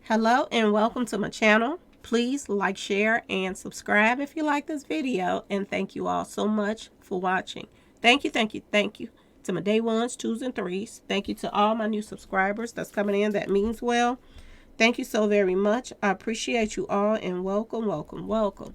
Hello and welcome to my channel. Please like, share, and subscribe if you like this video. And thank you all so much for watching. Thank you to my day ones, twos, and threes. Thank you to all my new subscribers that's coming in. That means well. Thank you so very much. I appreciate you all and welcome.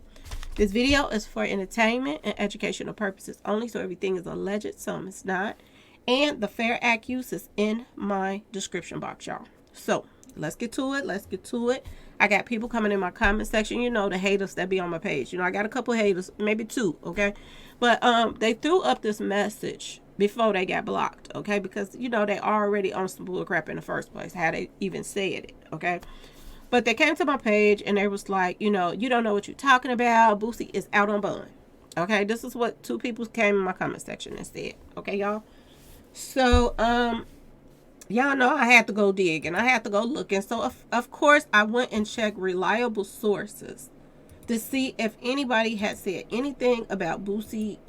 This video is for entertainment and educational purposes only, so everything is alleged, some is not. And the Fair Act use is in my description box, y'all. So let's get to it. I got people coming in my comment section, the haters that be on my page. I got a couple haters, maybe two, okay? But they threw up this message before they got blocked, okay? Because, they already on some bull crap in the first place, how they even said it, okay? But they came to my page and they was like, you don't know what you're talking about. Boosie is out on bond. Okay, this is what two people came in my comment section and said. Okay, y'all. So, y'all know I had to go dig and I had to go look. And so, of course, I went and checked reliable sources to see if anybody had said anything about Boosie,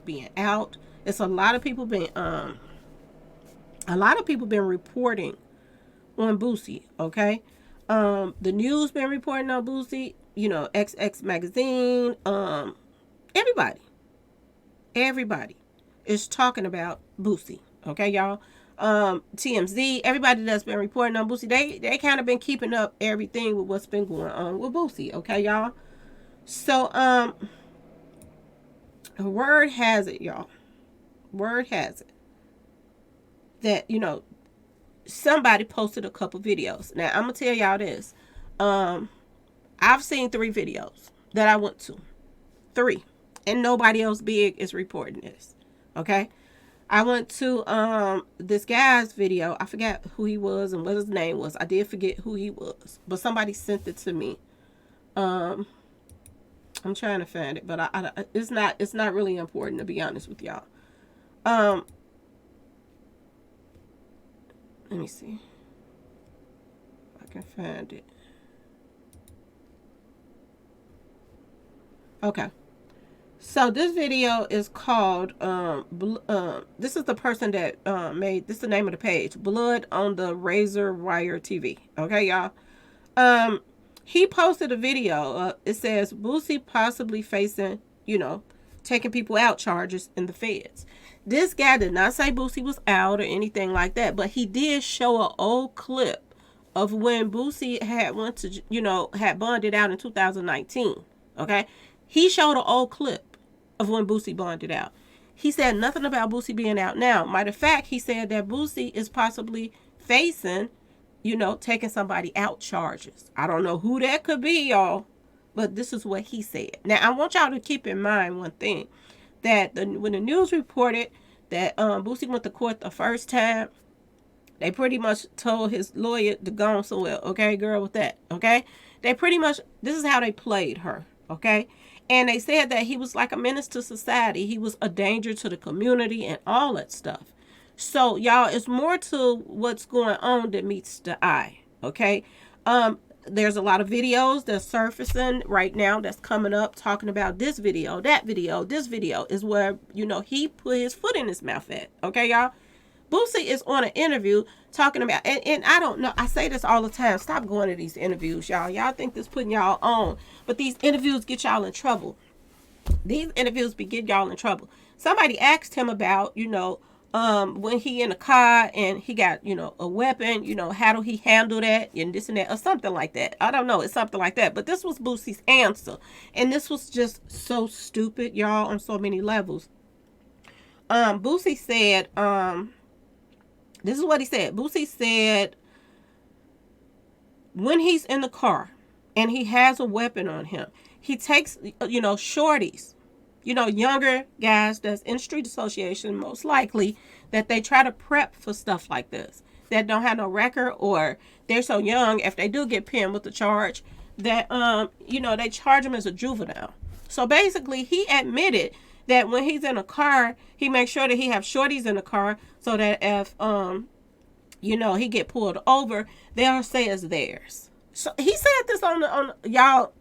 being out. It's a lot of people been reporting on Boosie, okay? The news been reporting on Boosie, XX magazine, everybody is talking about Boosie, okay, y'all? TMZ, everybody that's been reporting on Boosie, they kind of been keeping up everything with what's been going on with Boosie, okay, y'all? So, word has it, y'all. Word has it that, somebody posted a couple videos. Now, I'm going to tell y'all this. I've seen 3 videos that I went to. 3. And nobody else big is reporting this. Okay? I went to this guy's video. I forgot who he was and what his name was. I did forget who he was. But somebody sent it to me. I'm trying to find it. But it's not really important, to be honest with y'all. Let me see if I can find it. Okay. So this video is called, this is the person that made, this is the name of the page, Blood on the Razor Wire TV. Okay, y'all. He posted a video. It says, Boosie possibly facing, taking people out charges in the feds. This guy did not say Boosie was out or anything like that, but he did show an old clip of when Boosie had went to, had bonded out in 2019. Okay, he showed an old clip of when Boosie bonded out. He said nothing about Boosie being out now. Matter of fact, he said that Boosie is possibly facing, taking somebody out charges. I don't know who that could be, y'all, but this is what he said. Now, I want y'all to keep in mind one thing. That when the news reported that Boosie went to court the first time, they pretty much told his lawyer to go on somewhere. Okay, girl, with that. Okay, they pretty much, this is how they played her. Okay, and they said that he was like a menace to society. He was a danger to the community and all that stuff. So y'all, it's more to what's going on that meets the eye. Okay, there's a lot of videos that's surfacing right now that's coming up talking about this video, that video. This video is where, he put his foot in his mouth at. Okay, y'all? Boosie is on an interview talking about, and I don't know, I say this all the time. Stop going to these interviews, y'all. Y'all think this putting y'all on, but these interviews get y'all in trouble. These interviews be getting y'all in trouble. Somebody asked him about, when he in a car and he got, a weapon, how do he handle that and this and that or something like that. I don't know. It's something like that. But this was Boosie's answer. And this was just so stupid, y'all, on so many levels. Boosie said, this is what he said. Boosie said, when he's in the car and he has a weapon on him, he takes, shorties, younger guys that's in street association, most likely, that they try to prep for stuff like this, that don't have no record, or they're so young, if they do get pinned with the charge, that, they charge them as a juvenile. So basically, he admitted that when he's in a car, he makes sure that he have shorties in the car so that if, he get pulled over, they'll say it's theirs. So he said this on y'all,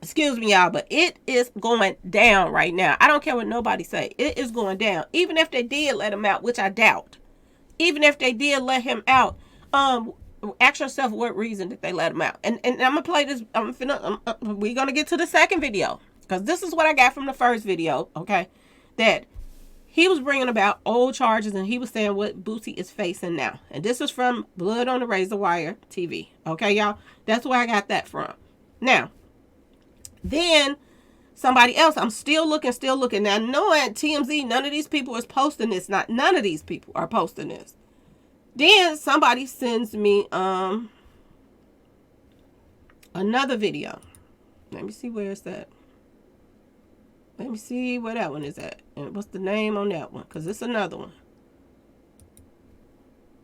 excuse me, y'all, but it is going down right now. I don't care what nobody say. It is going down. Even if they did let him out, which I doubt. Even if they did let him out, um ask yourself what reason did they let him out. And I'm gonna play this. We're gonna get to the second video because this is what I got from the first video. Okay, that he was bringing about old charges and he was saying what Boosie is facing now. And this is from Blood on the Razor Wire TV. Okay, y'all, that's where I got that from. Now, then somebody else. I'm still looking. Now, knowing TMZ, none of these people is posting this. None of these people are posting this. Then somebody sends me another video. Let me see where it's at. Let me see where that one is at. And what's the name on that one? Because it's another one.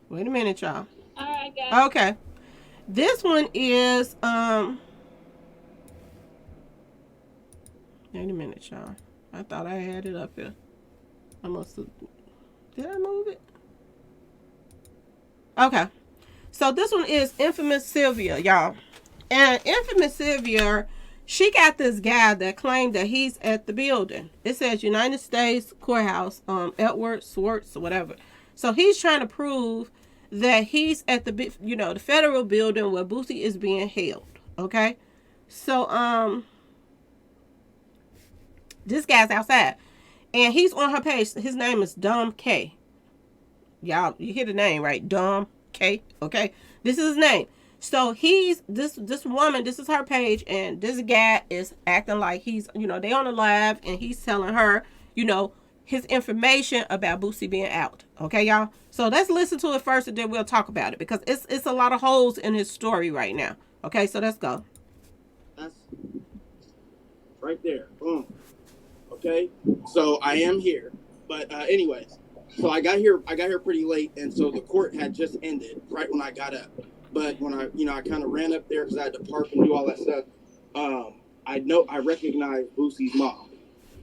Wait a minute, y'all. Alright, guys. Okay. This one is wait a minute, y'all. I thought I had it up here. I must have. Did I move it? Okay. So this one is Infamous Sylvia, y'all. And Infamous Sylvia, she got this guy that claimed that he's at the building. It says United States Courthouse, Edward Swartz or whatever. So he's trying to prove that he's at the the federal building where Boosie is being held. Okay. So this guy's outside. And he's on her page. His name is Dom K. Y'all, you hear the name, right? Dom K. Okay. This is his name. So he's this woman, this is her page, and this guy is acting like he's, they on the live and he's telling her, his information about Boosie being out. Okay, y'all? So let's listen to it first and then we'll talk about it because it's a lot of holes in his story right now. Okay, so let's go. That's right there. Boom. Okay. So I am here. But anyways, so I got here pretty late, and so the court had just ended right when I got up. But when I kind of ran up there because I had to park and do all that stuff. I recognized Boosie's mom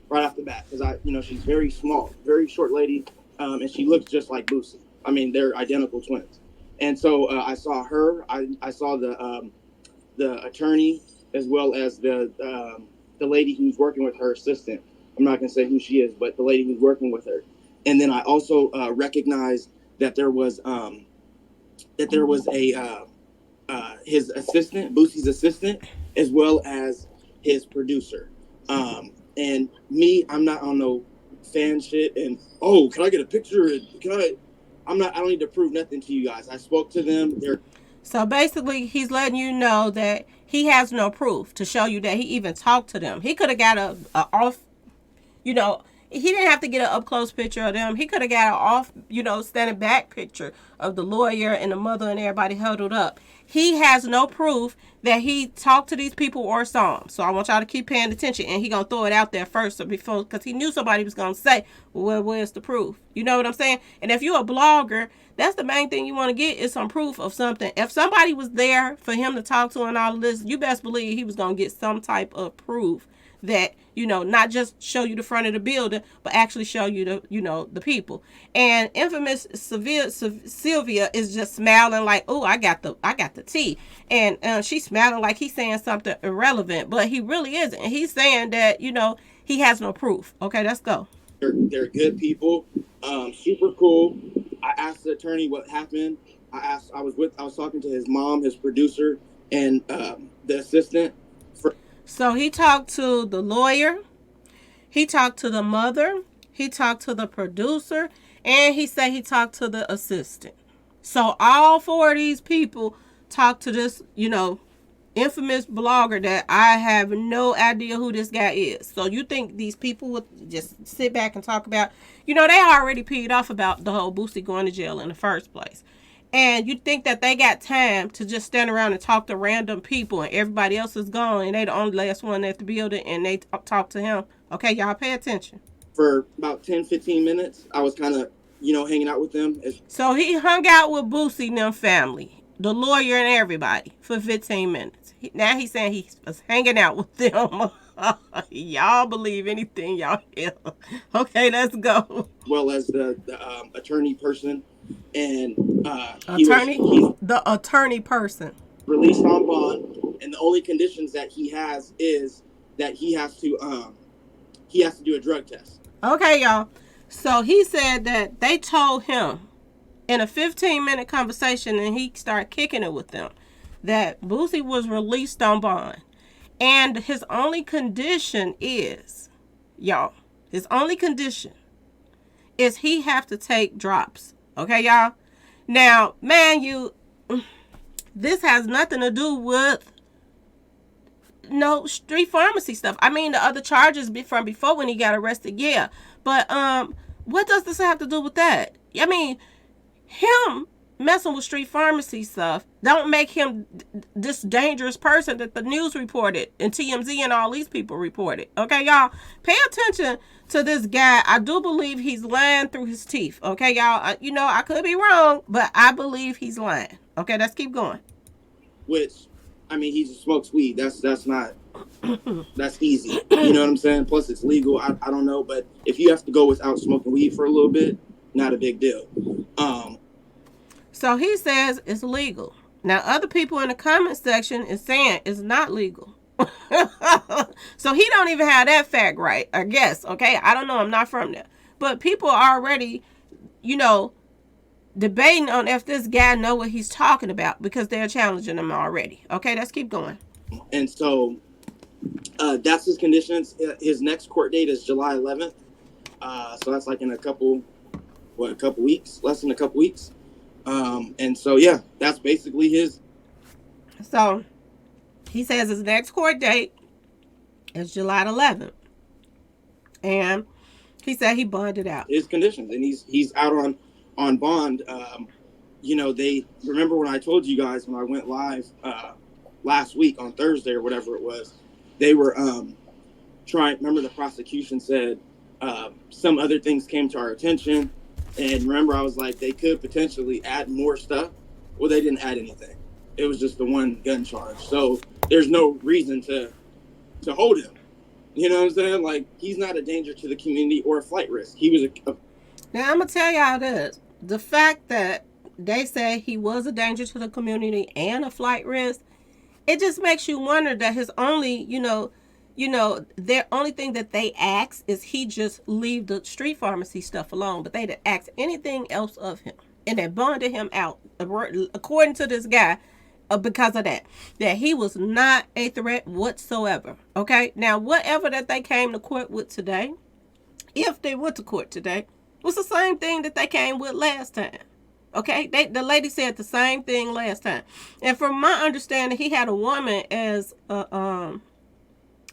right off the bat because she's very small, very short lady, and she looks just like Boosie. I mean, they're identical twins. And so I saw her. I saw the attorney as well as the lady who's working with her assistant. I'm not gonna say who she is, but the lady who's working with her. And then I also recognized that there was his assistant, Boosie's assistant, as well as his producer. And me, I'm not on no fan shit. And can I get a picture? I don't need to prove nothing to you guys. I spoke to them. So basically, he's letting you know that he has no proof to show you that he even talked to them. He could have got a off, he didn't have to get an up close picture of them. He could have got an off, standing back picture of the lawyer and the mother and everybody huddled up. He has no proof that he talked to these people or saw them. So I want y'all to keep paying attention. And he gonna throw it out there first before, because he knew somebody was gonna say, "Well, where's the proof?" You know what I'm saying? And if you're a blogger, that's the main thing you want to get is some proof of something. If somebody was there for him to talk to and all of this, you best believe he was gonna get some type of proof that, not just show you the front of the building, but actually show you the people. And Infamous Sylvia is just smiling like, "Oh, I got the tea," and she's smiling like he's saying something irrelevant, but he really isn't. He's saying that he has no proof. Okay, let's go. They're good people, super cool. I asked the attorney what happened. I was talking to his mom, his producer, and the assistant. So he talked to the lawyer, he talked to the mother, he talked to the producer, and he said he talked to the assistant. So all four of these people talked to this, infamous blogger that I have no idea who this guy is. So you think these people would just sit back and talk about, they already peed off about the whole Boosie going to jail in the first place. And you think that they got time to just stand around and talk to random people and everybody else is gone and they the only last one at the building and they talk to him. Okay, y'all pay attention. For about 10-15 minutes, I was kind of, hanging out with them. So he hung out with Boosie and them family, the lawyer and everybody for 15 minutes. Now he's saying he was hanging out with them. Y'all believe anything y'all hear. Okay, let's go. Well as the attorney person. And the attorney person released on bond, and the only conditions that he has is that he has to do a drug test. Okay, y'all. So he said that they told him in a 15-minute conversation, and he started kicking it with them, that Boosie was released on bond. And his only condition is, y'all, his only condition is he have to take drops. Okay, y'all? Now, man, this has nothing to do with no street pharmacy stuff. I mean, the other charges from before when he got arrested, yeah. But what does this have to do with that? I mean, him messing with street pharmacy stuff don't make him this dangerous person that the news reported and TMZ and all these people reported. Okay, y'all, pay attention to this guy. I do believe he's lying through his teeth. Okay, y'all, I could be wrong, but I believe he's lying. Okay, let's keep going. Which, I mean, he just smokes weed. That's not that's easy. You know what I'm saying? Plus, it's legal. I don't know, but if you have to go without smoking weed for a little bit, not a big deal. So he says it's legal. Now, other people in the comment section is saying it's not legal. So he don't even have that fact right, I guess. Okay, I don't know. I'm not from there, but people are already, debating on if this guy know what he's talking about because they're challenging him already. Okay, let's keep going. And so that's his conditions. His next court date is July 11th. So that's like in a couple weeks, less than a couple weeks. And so, yeah, that's basically his. So he says his next court date is July 11th. And he said he bonded out. His conditions. And he's out on bond. They remember when I told you guys when I went live last week on Thursday or whatever it was, they were remember the prosecution said some other things came to our attention. And remember, I was like, they could potentially add more stuff. Well, they didn't add anything. It was just the one gun charge. So there's no reason to hold him. You know what I'm saying? Like, he's not a danger to the community or a flight risk. He was Now, I'm going to tell y'all this. The fact that they say he was a danger to the community and a flight risk, it just makes you wonder that his only, their only thing that they ask is he just leave the street pharmacy stuff alone. But they didn't ask anything else of him. And they bonded him out, according to this guy, because of that he was not a threat whatsoever. Okay? Now, whatever that they came to court with today, if they went to court today, was the same thing that they came with last time. Okay? The lady said the same thing last time. And from my understanding, he had a woman as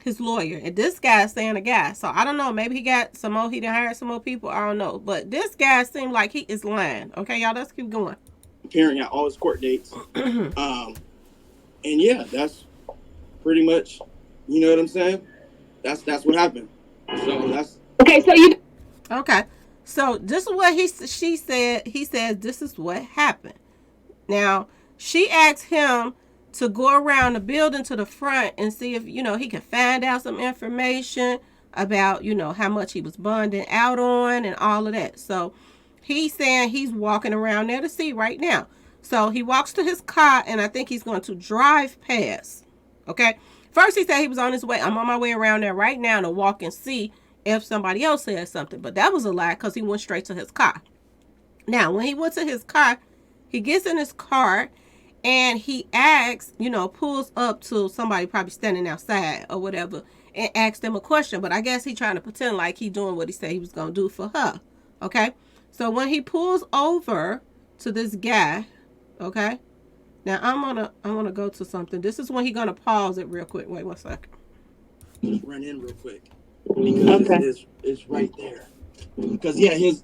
his lawyer, and this guy's saying a guy. So I don't know. Maybe he got some more. He done hired some more people. I don't know. But this guy seemed like he is lying. Okay, y'all. Let's keep going. Appearing at all his court dates. And yeah, that's pretty much. You know what I'm saying? That's what happened. So that's okay. Okay. So this is what she said. He said this is what happened. Now she asked him to go around the building to the front and see if, he could find out some information about, how much he was bonding out on and all of that. So he's saying he's walking around there to see right now. So he walks to his car, and I think he's going to drive past. Okay. First he said he was on his way. I'm on my way around there right now to walk and see if somebody else said something. But that was a lie because he went straight to his car. Now, when he went to his car, he gets in his car, and he asks, pulls up to somebody probably standing outside or whatever and asks them a question. But I guess he trying to pretend like he doing what he said he was going to do for her. Okay. So when he pulls over to this guy, okay. Now I'm going to go to something. This is when he going to pause it real quick. Wait 1 second. Run in real quick because it's right there. Because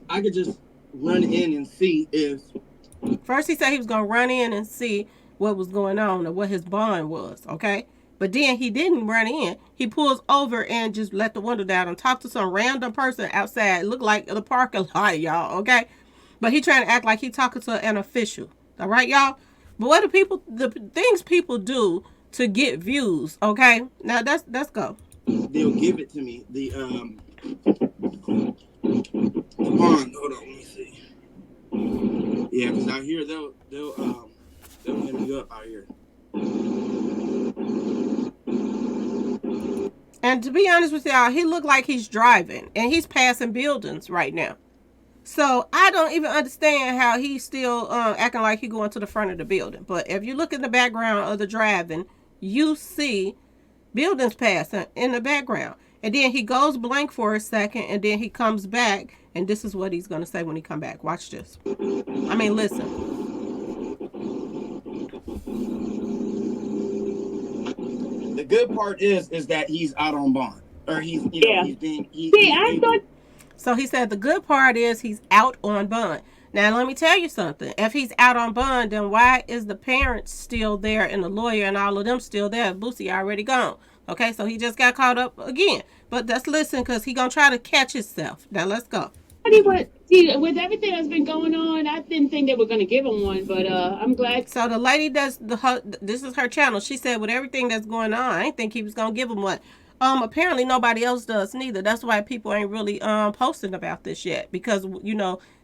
I could just run in and see if. First, he said he was going to run in and see what was going on or what his bond was, okay? But then he didn't run in. He pulls over and just let the window down and talk to some random person outside. It looked like the parking lot, y'all, okay? But he trying to act like he talking to an official, all right, y'all? But what the things people do to get views, okay? Now, let's go. They'll give it to me. The bond, hold on, let me see. Yeah, because out here they'll hit me up out here. And to be honest with y'all, he looked like he's driving and he's passing buildings right now. So I don't even understand how he's still acting like he going to the front of the building. But if you look in the background of the driving, you see buildings passing in the background. And then he goes blank for a second, and then he comes back, and this is what he's gonna say when he come back. Watch this. I mean, listen. The good part is that he's out on bond, or he's Yeah. See, he's I able. thought So he said the good part is he's out on bond. Now let me tell you something. If he's out on bond, then why is the parents still there and the lawyer and all of them still there? Boosie already gone. Okay, so he just got caught up again. But let's listen because he gonna try to catch himself. Now let's go. he was. See, with everything that's been going on, I didn't think they were going to give him one, but I'm glad. So the lady that's this is her channel. She said with everything that's going on, I didn't think he was gonna give him one. Apparently nobody else does neither. That's why people ain't really posting about this yet because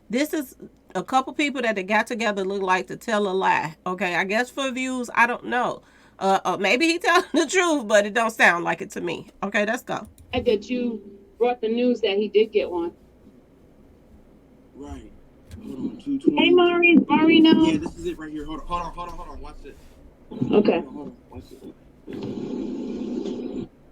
this is a couple people that they got together look like to tell a lie. Okay, I guess for views, I don't know. Maybe he telling the truth, but it don't sound like it to me. Okay, let's go. That you brought the news that he did get one. Right. Hold on, Hey, 220. Marino. Yeah, this is it right here. Hold on. Watch this. Okay. Hold on. Watch this.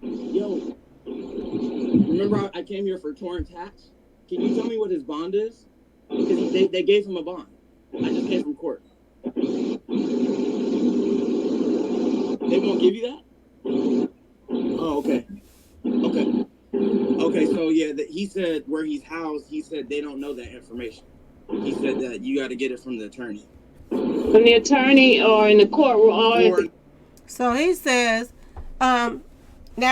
Yo, remember I came here for Torrance hats? Can you tell me what his bond is? Because they gave him a bond. I just came from court. They won't give you that? Oh, okay. Okay, so yeah, he said where he's housed, he said they don't know that information. He said that you got to get it from the attorney. From the attorney or in the court or So he says, now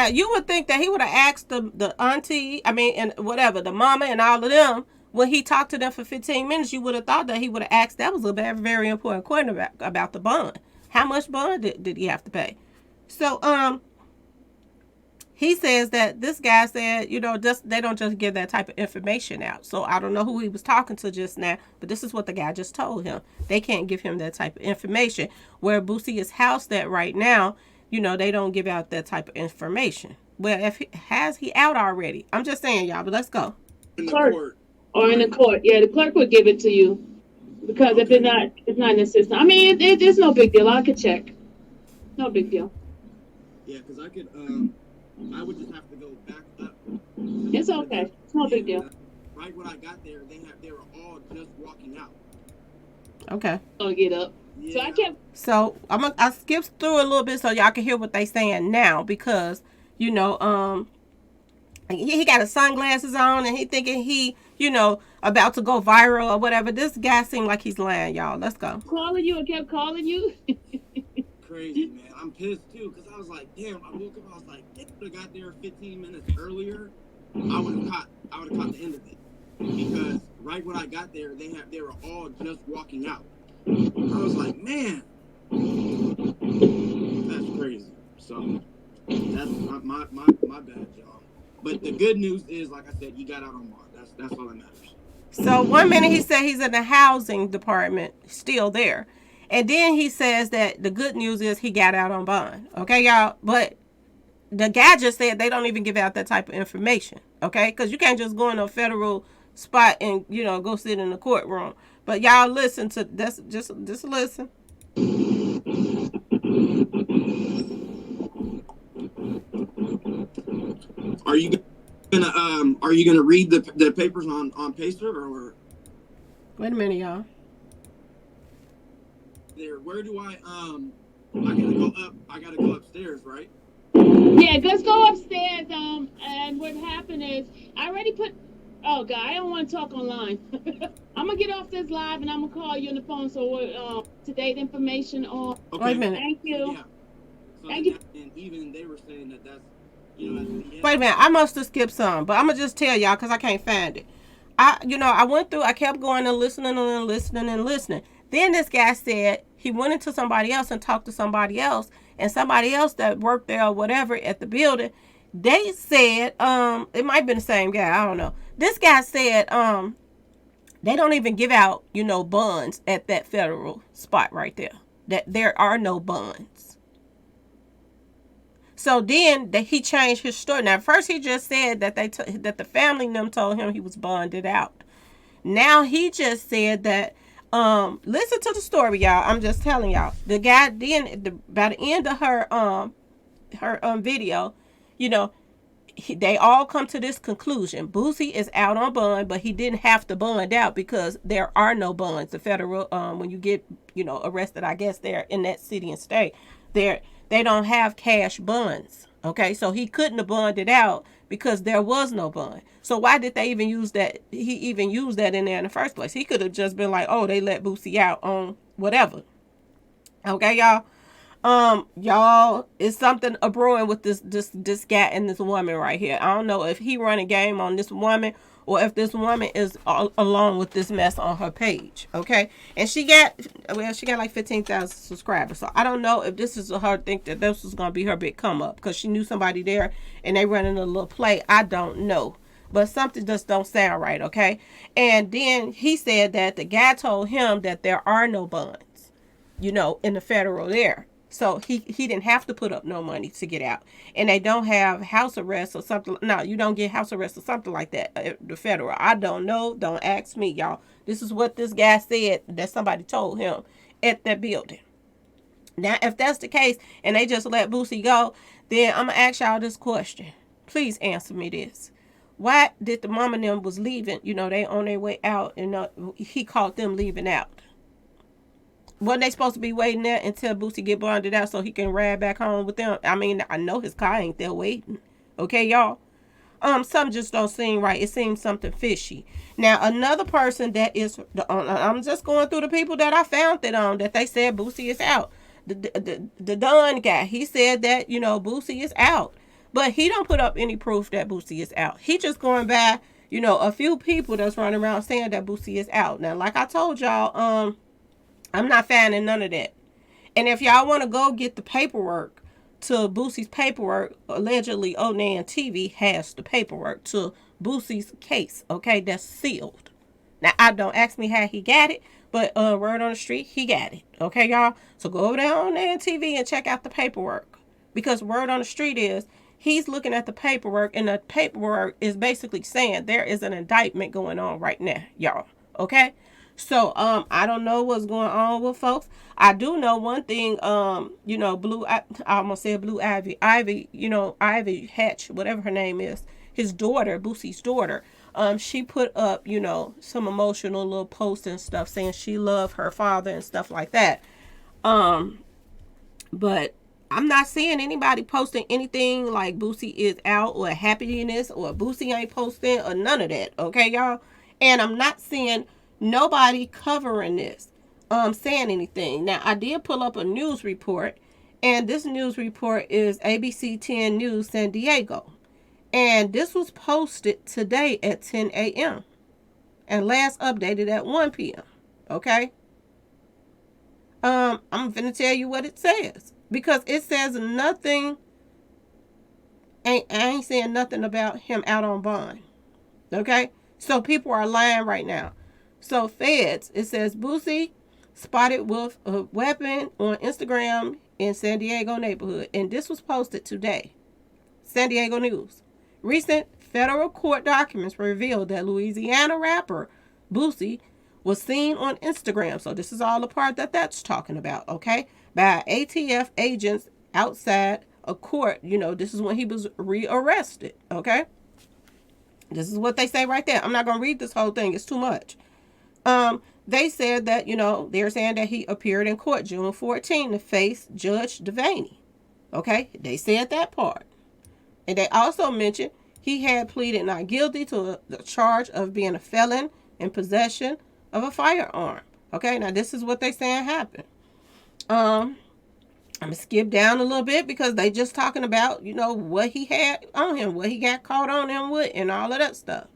you would think that he would have asked the auntie, I mean, and whatever, the mama and all of them, when he talked to them for 15 minutes, you would have thought that he would have asked. That was a very important question about the bond. How much bond did he have to pay? So he says that this guy said, just they don't just give that type of information out. So I don't know who he was talking to just now, but this is what the guy just told him. They can't give him that type of information. Where Boosie is housed at right now, they don't give out that type of information. Well, if has he out already? I'm just saying, y'all, but let's go. In the clerk court. or in the court. Yeah, the clerk would give it to you because if it's not in the system. I mean, it's no big deal. I could check. No big deal. Yeah, because I would just have to go back up. It's okay. It's no big deal. Right when I got there, they were all just walking out. Okay. I'll get up. Yeah. So I kept. So I skipped through a little bit so y'all can hear what they saying now because he got his sunglasses on and he thinking he about to go viral or whatever. This guy seemed like he's lying, y'all. Let's go. Calling you and kept calling you. Crazy, man. I'm pissed too because I was like, damn. I woke up. I was like, if I got there 15 minutes earlier, I would have caught the end of it because right when I got there, they were all just walking out. I was like, man, that's crazy. So that's my bad, y'all. But the good news is, like I said, he got out on bond. That's all that matters. So 1 minute he said he's in the housing department, still there. And then he says that the good news is he got out on bond. Okay, y'all? But the guy just said they don't even give out that type of information. Okay? Because you can't just go in a federal spot and, go sit in the courtroom. But y'all listen to this. Just listen. Are you gonna read the papers on Pacer or? Wait a minute, y'all. There. Where do I gotta go up. I gotta go upstairs, right? Yeah, let's go upstairs. And what happened is I already put. Oh God, I don't want to talk online. I'm gonna get off this live and I'm gonna call you on the phone. So today's information on. Okay. Wait a minute. Thank you. Yeah. So Thank you. And even they were saying that's Wait a minute. I must have skipped some, but I'm gonna just tell y'all because I can't find it. I went through. I kept going and listening and listening and listening. Then this guy said he went into somebody else and talked to somebody else, and somebody else that worked there or whatever at the building. They said, it might have been the same guy. I don't know. This guy said, they don't even give out, bonds at that federal spot right there. That there are no bonds. So then he changed his story. Now, first he just said that that the family and them told him he was bonded out. Now he just said that listen to the story, y'all. I'm just telling y'all. The guy then by the end of her video, you know, they all come to this conclusion. Boosie is out on bond, but he didn't have to bond out because there are no bonds. The federal, when you get, arrested, I guess they're in that city and state, they don't have cash bonds. Okay, so he couldn't have bonded out because there was no bond. So why did they even use that? He even used that in there in the first place. He could have just been like, oh, they let Boosie out on whatever. Okay, y'all. Y'all, it's something a brewing with this guy and this woman right here. I don't know if he run a game on this woman or if this woman is along with this mess on her page. Okay, and she got like 15,000 subscribers. So I don't know if this is her think that this was gonna be her big come up because she knew somebody there and they running a little play. I don't know. But something just don't sound right, okay? And then he said that the guy told him that there are no bonds, in the federal there. So he didn't have to put up no money to get out. And they don't have house arrest or something. No, you don't get house arrest or something like that. The federal. I don't know. Don't ask me, y'all. This is what this guy said that somebody told him at that building. Now, if that's the case and they just let Boosie go, then I'm going to ask y'all this question. Please answer me this. Why did the mom and them was leaving, they on their way out and he caught them leaving out? Wasn't they supposed to be waiting there until Boosie get bonded out so he can ride back home with them? I mean, I know his car ain't there waiting. Okay, y'all? Something just don't seem right. It seems something fishy. Now, another person that is, I'm just going through the people that I found that they said Boosie is out. The Don guy, he said that, Boosie is out. But he don't put up any proof that Boosie is out. He just going by, a few people that's running around saying that Boosie is out. Now, like I told y'all, I'm not finding none of that. And if y'all want to go get the paperwork to Boosie's paperwork, allegedly Onan TV has the paperwork to Boosie's case, okay? That's sealed. Now, I don't ask me how he got it, but word on the street, he got it. Okay, y'all? So go over there on Onan TV and check out the paperwork. Because word on the street is, he's looking at the paperwork, and the paperwork is basically saying there is an indictment going on right now, y'all. Okay? So, I don't know what's going on with folks. I do know one thing, I almost said Blue Ivy. Ivy Hatch, whatever her name is, his daughter, Boosie's daughter, she put up, some emotional little posts and stuff saying she loved her father and stuff like that. But I'm not seeing anybody posting anything like Boosie is out or happiness or Boosie ain't posting or none of that. Okay, y'all? And I'm not seeing nobody covering this, saying anything. Now, I did pull up a news report, and this news report is ABC 10 News San Diego. And this was posted today at 10 a.m. and last updated at 1 p.m. Okay? I'm finna tell you what it says. Because it says nothing, I ain't saying nothing about him out on bond. Okay? So people are lying right now. So feds, it says Boosie spotted with a weapon on Instagram in San Diego neighborhood. And this was posted today. San Diego News. Recent federal court documents revealed that Louisiana rapper Boosie was seen on Instagram. So this is all the part that's talking about, okay? By ATF agents outside a court. This is when he was rearrested, okay? This is what they say right there. I'm not going to read this whole thing. It's too much. They said that, they're saying that he appeared in court June 14 to face Judge Devaney. Okay? They said that part. And they also mentioned he had pleaded not guilty to the charge of being a felon in possession of a firearm. Okay? Now, this is what they saying happened. I'm going to skip down a little bit because they just talking about, what he had on him, what he got caught on him with, and all of that stuff.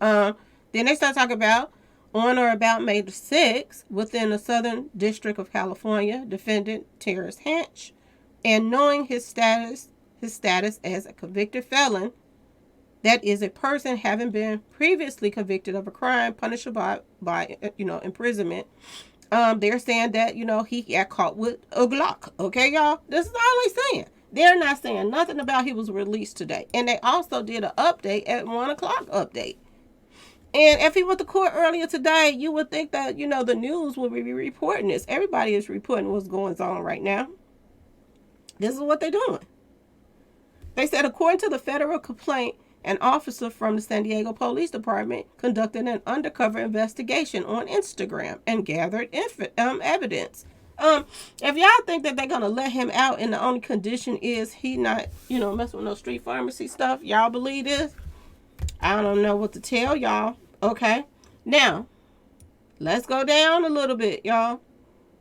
Then they start talking about on or about May the 6th, within the Southern District of California, defendant Terrence Hatch, and knowing his status as a convicted felon, that is a person having been previously convicted of a crime punishable by imprisonment. They're saying that, he got caught with a Glock. Okay, y'all? This is all they saying. They're not saying nothing about he was released today. And they also did an update at 1 o'clock update. And if he went to court earlier today, you would think that, the news would be reporting this. Everybody is reporting what's going on right now. This is what they're doing. They said, according to the federal complaint, an officer from the San Diego Police Department conducted an undercover investigation on Instagram and gathered evidence. If y'all think that they're gonna let him out and the only condition is he not, messing with no street pharmacy stuff, y'all believe this? I don't know what to tell y'all. Okay, now let's go down a little bit, y'all,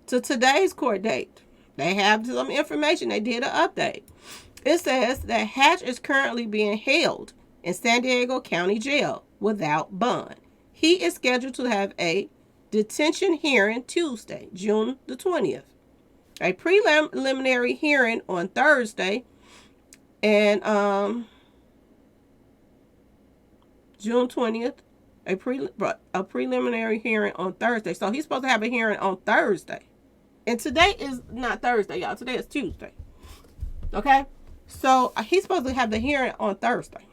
to today's court date. They have some information. They did an update. It says that Hatch is currently being held in San Diego County Jail without bond. He is scheduled to have a detention hearing Tuesday, June the 20th. A preliminary hearing on Thursday, and June 20th, a preliminary hearing on Thursday. So he's supposed to have a hearing on Thursday. And today is not Thursday, y'all. Today is Tuesday. Okay? So he's supposed to have the hearing on Thursday.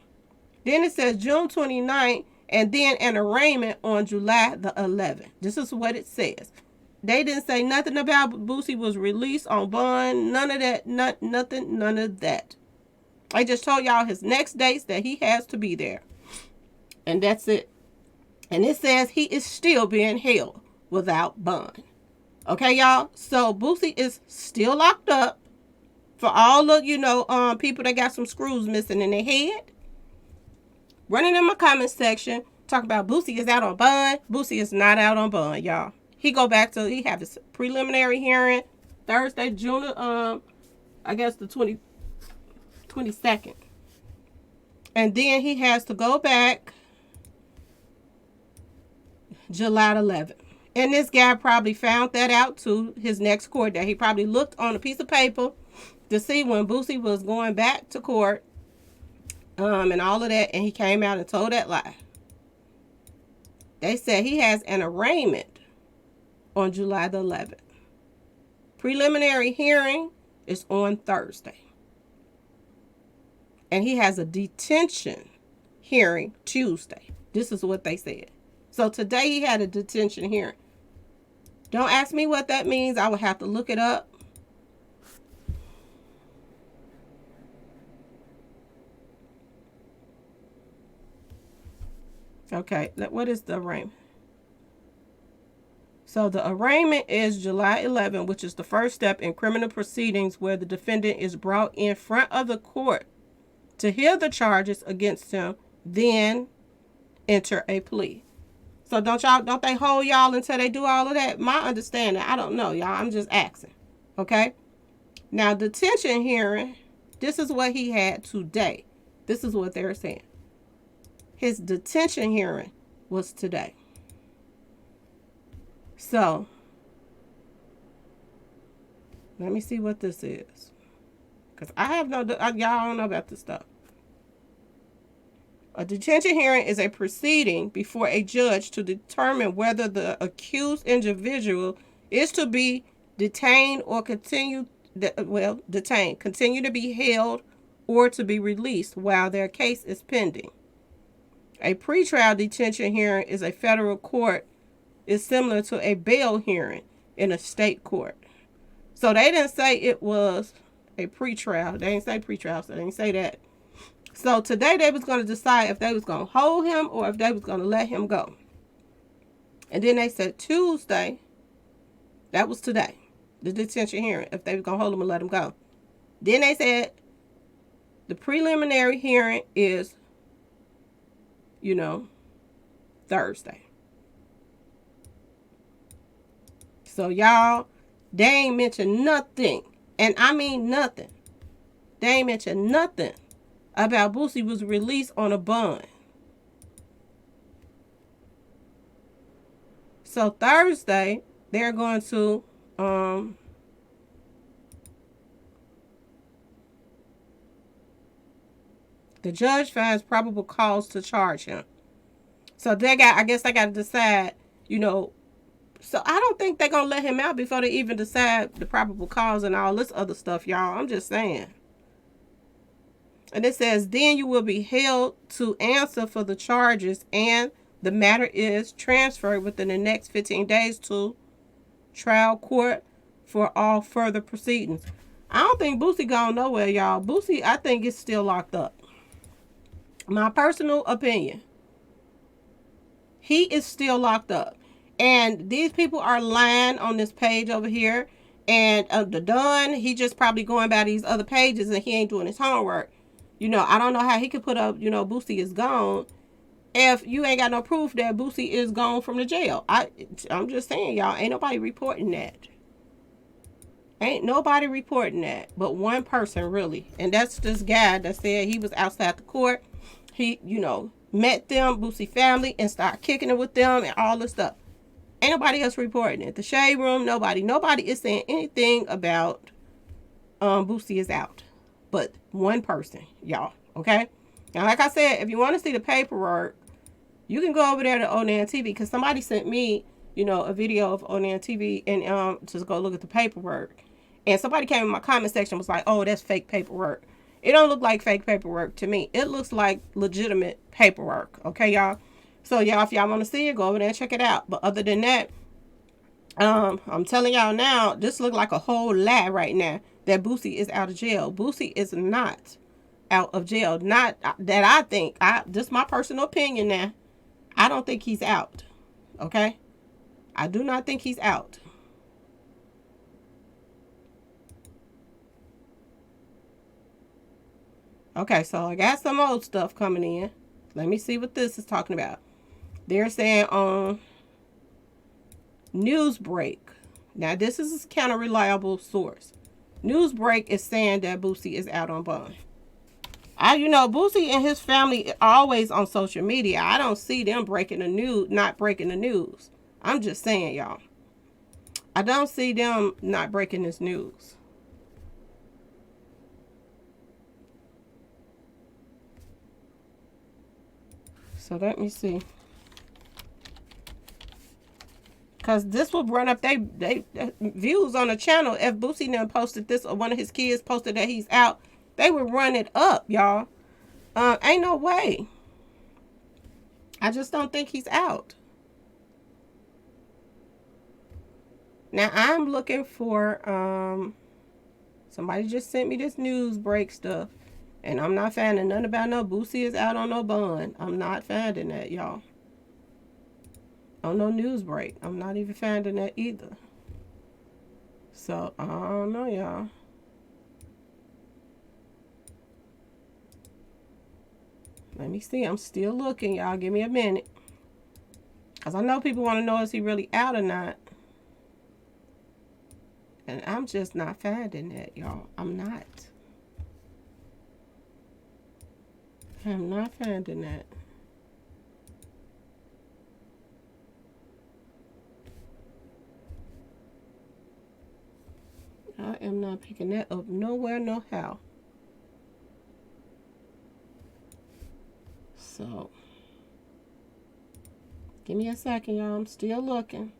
Then it says June 29th, and then an arraignment on July the 11th. This is what it says. They didn't say nothing about Boosie was released on bond. None of that. Nothing. None of that. I just told y'all his next dates that he has to be there. And that's it. And it says he is still being held without bond. Okay, y'all? So Boosie is still locked up. For all of, people that got some screws missing in their head. Running in my comment section, talk about Boosie is out on bond. Boosie is not out on bond, y'all. He have his preliminary hearing Thursday, June, I guess the 22nd. And then he has to go back July 11th. And this guy probably found that out to his next court date. He probably looked on a piece of paper to see when Boosie was going back to court, and all of that, and he came out and told that lie. They said he has an arraignment on July the 11th. Preliminary hearing is on Thursday. And he has a detention hearing Tuesday. This is what they said. So today he had a detention hearing. Don't ask me what that means. I would have to look it up. Okay, what is the arraignment? So the arraignment is July 11, which is the first step in criminal proceedings where the defendant is brought in front of the court to hear the charges against him, then enter a plea. So don't they hold y'all until they do all of that? My understanding, I don't know, y'all. I'm just asking. Okay? Now, detention hearing, this is what he had today. This is what they're saying. His detention hearing was today. So, let me see what this is. Because y'all don't know about this stuff. A detention hearing is a proceeding before a judge to determine whether the accused individual is to be detained or continue to be held or to be released while their case is pending. A pretrial detention hearing is a federal court is similar to a bail hearing in a state court. So they didn't say it was a pretrial. They didn't say pretrial, so they didn't say that. So today they was going to decide if they was going to hold him or if they was going to let him go. And then they said Tuesday, that was today, the detention hearing, if they was going to hold him and let him go. Then they said the preliminary hearing is, Thursday. So y'all, they ain't mentioned nothing. And I mean nothing. They ain't mentioned nothing about Boosie was released on a bond. So Thursday, they're going to the judge finds probable cause to charge him. So I guess they got to decide, So I don't think they're going to let him out before they even decide the probable cause and all this other stuff, y'all. I'm just saying. And it says, then you will be held to answer for the charges and The matter is transferred within the next 15 days to trial court for all further proceedings. I don't think Boosie gone nowhere, y'all. Boosie, I think, is still locked up. My personal opinion. He is still locked up. And these people are lying on this page over here. And the Don, he just probably going by these other pages and he ain't doing his homework. I don't know how he could put up, Boosie is gone if you ain't got no proof that Boosie is gone from the jail. I'm just saying, y'all, ain't nobody reporting that. Ain't nobody reporting that but one person, really. And that's this guy that said he was outside the court. He, met them, Boosie family, and started kicking it with them and all this stuff. Ain't nobody else reporting it. The shade room, nobody. Nobody is saying anything about Boosie is out. But one person, y'all. Okay? Now, like I said, if you want to see the paperwork, you can go over there to Onan TV because somebody sent me, a video of Onan TV and just go look at the paperwork. And somebody came in my comment section and was like, oh, that's fake paperwork. It don't look like fake paperwork to me. It looks like legitimate paperwork. Okay, y'all? So, y'all, if y'all want to see it, go over there and check it out. But other than that, I'm telling y'all now, this look like a whole lie right now that Boosie is out of jail. Boosie is not out of jail. Not that I think. This is my personal opinion now. I don't think he's out. Okay? I do not think he's out. Okay, so I got some old stuff coming in. Let me see what this is talking about. They're saying on Newsbreak. Now, this is kind of reliable source. Newsbreak is saying that Boosie is out on bond. Boosie and his family are always on social media. I don't see them breaking the news, not breaking the news. I'm just saying, y'all. I don't see them not breaking this news. So let me see. Because this will run up they views on the channel. If Boosie done posted this or one of his kids posted that he's out, they would run it up, y'all. Ain't no way. I just don't think he's out. Now, I'm looking for, somebody just sent me this news break stuff. And I'm not finding nothing about no Boosie is out on no bond. I'm not finding that, y'all. On no news break. I'm not even finding that either. So, I don't know, y'all. Let me see. I'm still looking, y'all. Give me a minute. Because I know people want to know is he really out or not. And I'm just not finding that, y'all. I'm not. I'm not finding that. I am not picking that up nowhere, no how. So, give me a second, y'all. I'm still looking.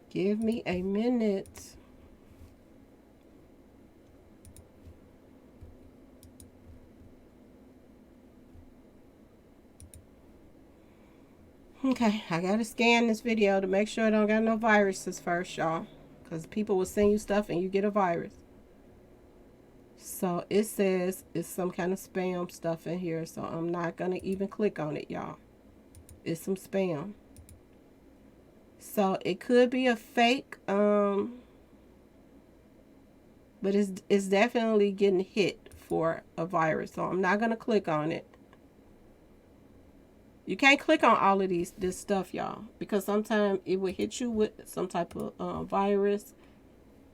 Give me a minute. Okay, I gotta scan this video to make sure I don't got no viruses first, y'all. Because people will send you stuff and you get a virus. So it says it's some kind of spam stuff in here. So I'm not gonna even click on it, y'all. It's some spam. So it could be a fake, but it's definitely getting hit for a virus. So I'm not gonna click on it. You can't click on all of this stuff, y'all, because sometimes it will hit you with some type of virus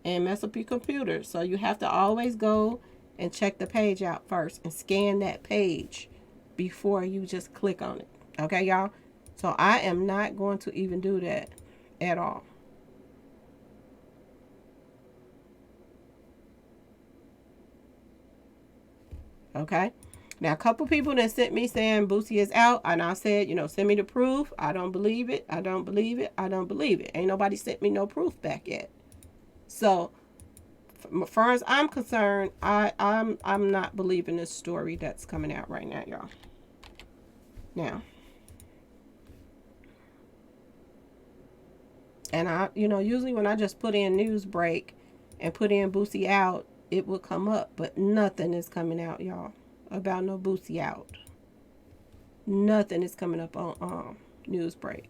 and mess up your computer. So you have to always go and check the page out first and scan that page before you just click on it. Okay, y'all? So I am not going to even do that at all. Okay? Now, a couple people that sent me saying Boosie is out, and I said, send me the proof. I don't believe it. I don't believe it. I don't believe it. Ain't nobody sent me no proof back yet. So, as far as I'm concerned, I'm not believing this story that's coming out right now, y'all. now. And I, usually when I just put in news break and put in Boosie out, it will come up. But nothing is coming out, y'all, about no Boosie out. Nothing is coming up on news break.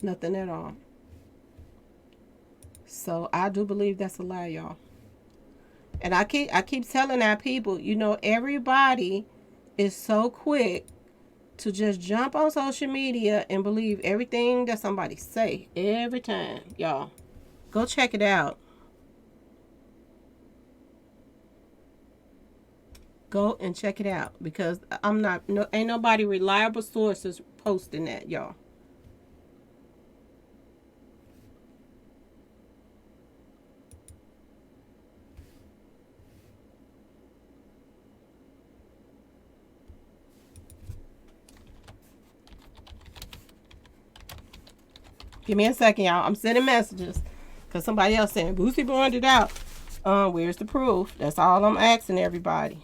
Nothing at all. So I do believe that's a lie, y'all. And I keep telling our people, everybody is so quick to just jump on social media and believe everything that somebody say every time, y'all. Go check it out. Go and check it out because ain't nobody reliable sources posting that, y'all. Give me a second, y'all. I'm sending messages because somebody else saying Boosie burned it out. Where's the proof? That's all I'm asking everybody.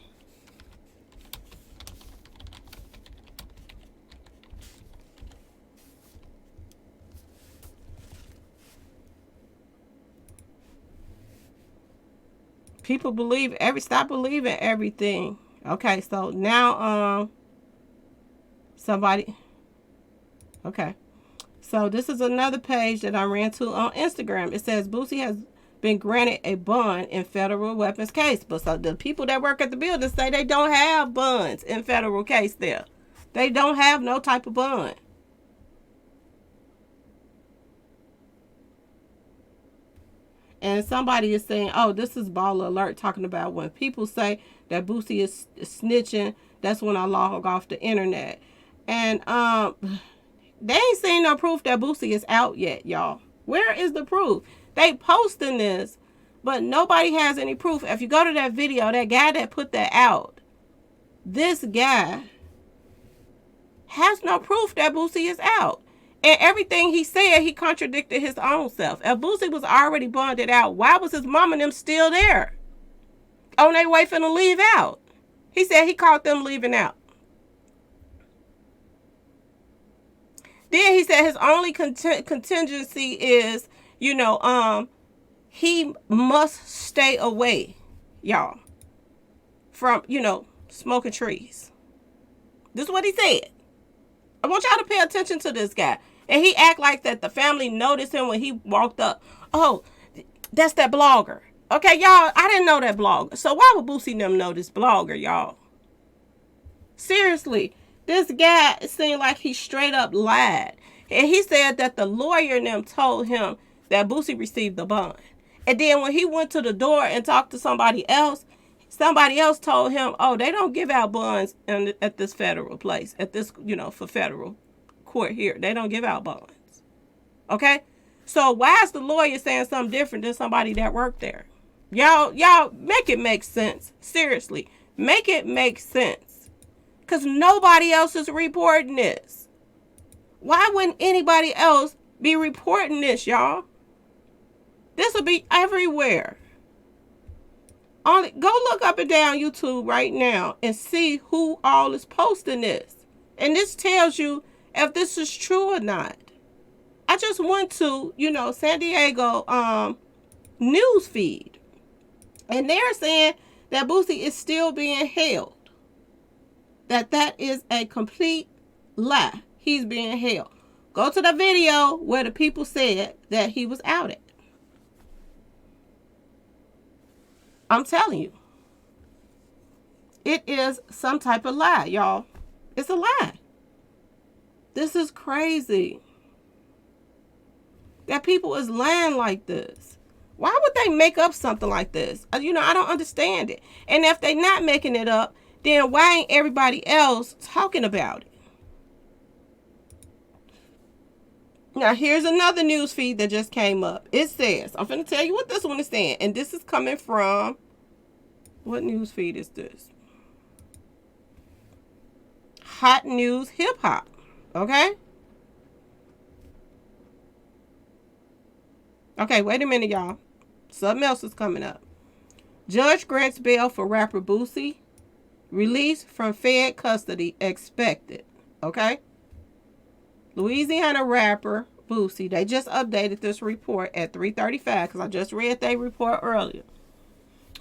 People stop believing everything. Okay, so now somebody okay. So this is another page that I ran to on Instagram. It says Boosie has been granted a bond in federal weapons case. But so the people that work at the building say they don't have bonds in federal case there. They don't have no type of bond. And somebody is saying, oh, this is Baller Alert, talking about when people say that Boosie is snitching, that's when I log off the internet. And they ain't seen no proof that Boosie is out yet, y'all. Where is the proof? They posting this, but nobody has any proof. If you go to that video, that guy that put that out, this guy has no proof that Boosie is out. And everything he said, he contradicted his own self. If Boosie was already bonded out, why was his mom and them still there? On their way finna leave out. He said he caught them leaving out. Then he said his only contingency is, he must stay away, y'all, from, smoking trees. This is what he said. I want y'all to pay attention to this guy. And he act like that the family noticed him when he walked up. Oh, that's that blogger. Okay, y'all, I didn't know that blogger. So why would Boosie them know this blogger, y'all? Seriously, this guy seemed like he straight up lied. And he said that the lawyer and them told him that Boosie received the bond. And then when he went to the door and talked to somebody else told him, oh, they don't give out bonds at this federal place, at this, for federal court here. They don't give out bonds. Okay? So why is the lawyer saying something different than somebody that worked there? Y'all make it make sense. Seriously. Make it make sense. Because nobody else is reporting this. Why wouldn't anybody else be reporting this, y'all? This will be everywhere. Go look up and down YouTube right now and see who all is posting this. And this tells you if this is true or not. I just went to, San Diego news feed. And they're saying that Boosie is still being held. That is a complete lie. He's being held. Go to the video where the people said that he was outed. I'm telling you. It is some type of lie, y'all. It's a lie. This is crazy. That people is lying like this. Why would they make up something like this? I don't understand it. And if they're not making it up, then why ain't everybody else talking about it? Now, here's another news feed that just came up. It says, I'm going to tell you what this one is saying. And this is coming from, what news feed is this? Hot News Hip Hop. Okay? Okay, wait a minute, y'all. Something else is coming up. Judge grants bail for rapper Boosie. Release from Fed custody expected. Okay? Louisiana rapper Boosie. They just updated this report at 3:35 because I just read their report earlier.